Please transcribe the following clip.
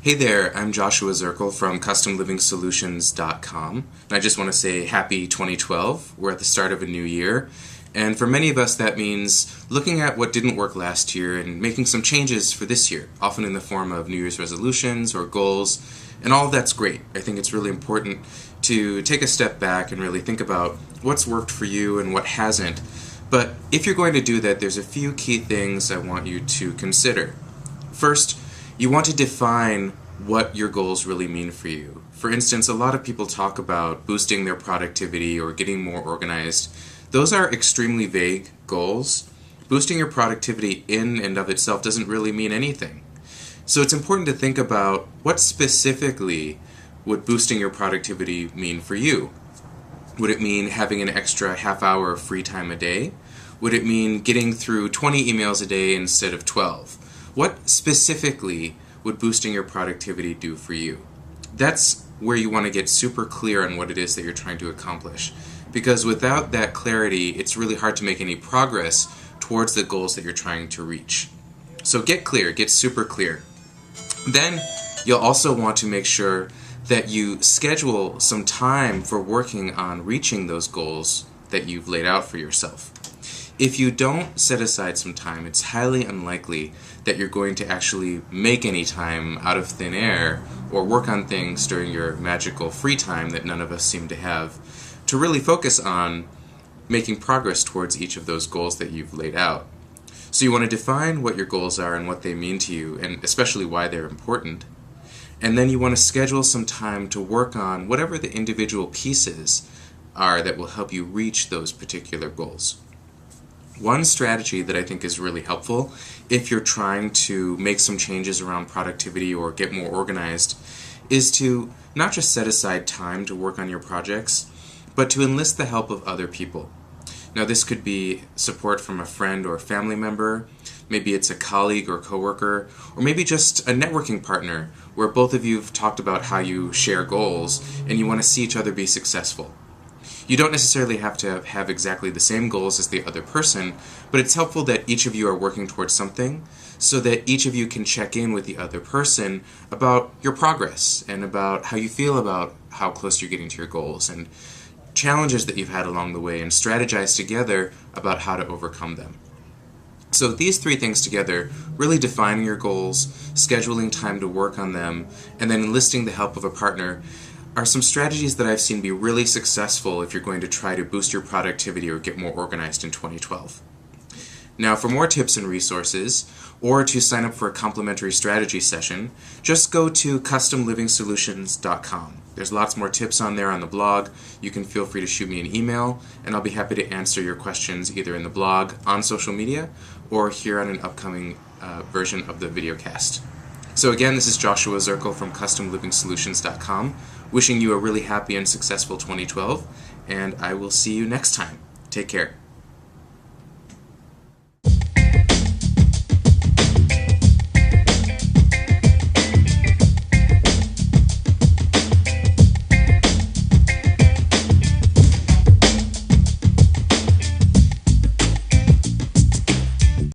Hey there, I'm Joshua Zirkle from CustomLivingSolutions.com, and I just want to say happy 2012. We're at the start of a new year, and for many of us that means looking at what didn't work last year and making some changes for this year, often in the form of New Year's resolutions or goals, and all of that's great. I think it's really important to take a step back and really think about what's worked for you and what hasn't. But if you're going to do that, there's a few key things I want you to consider. First, you want to define what your goals really mean for you. For instance, a lot of people talk about boosting their productivity or getting more organized. Those are extremely vague goals. Boosting your productivity in and of itself doesn't really mean anything. So it's important to think about what specifically would boosting your productivity mean for you. Would it mean having an extra half hour of free time a day? Would it mean getting through 20 emails a day instead of 12? What specifically would boosting your productivity do for you? That's where you want to get super clear on what it is that you're trying to accomplish. Because without that clarity, it's really hard to make any progress towards the goals that you're trying to reach. So get clear, get super clear. Then you'll also want to make sure that you schedule some time for working on reaching those goals that you've laid out for yourself. If you don't set aside some time, it's highly unlikely that you're going to actually make any time out of thin air or work on things during your magical free time that none of us seem to have to really focus on making progress towards each of those goals that you've laid out. So you want to define what your goals are and what they mean to you, and especially why they're important. And then you want to schedule some time to work on whatever the individual pieces are that will help you reach those particular goals. One strategy that I think is really helpful if you're trying to make some changes around productivity or get more organized is to not just set aside time to work on your projects, but to enlist the help of other people. Now this could be support from a friend or a family member, maybe it's a colleague or coworker, or maybe just a networking partner where both of you have talked about how you share goals and you want to see each other be successful. You don't necessarily have to have exactly the same goals as the other person, but it's helpful that each of you are working towards something so that each of you can check in with the other person about your progress and about how you feel about how close you're getting to your goals and challenges that you've had along the way and strategize together about how to overcome them. So these three things together, really defining your goals, scheduling time to work on them, and then enlisting the help of a partner, are some strategies that I've seen be really successful if you're going to try to boost your productivity or get more organized in 2012. Now, for more tips and resources, or to sign up for a complimentary strategy session, just go to CustomLivingSolutions.com. There's lots more tips on there on the blog. You can feel free to shoot me an email, and I'll be happy to answer your questions either in the blog, on social media, or here on an upcoming version of the videocast. So again, this is Joshua Zirkle from CustomLivingSolutions.com, wishing you a really happy and successful 2012, and I will see you next time. Take care.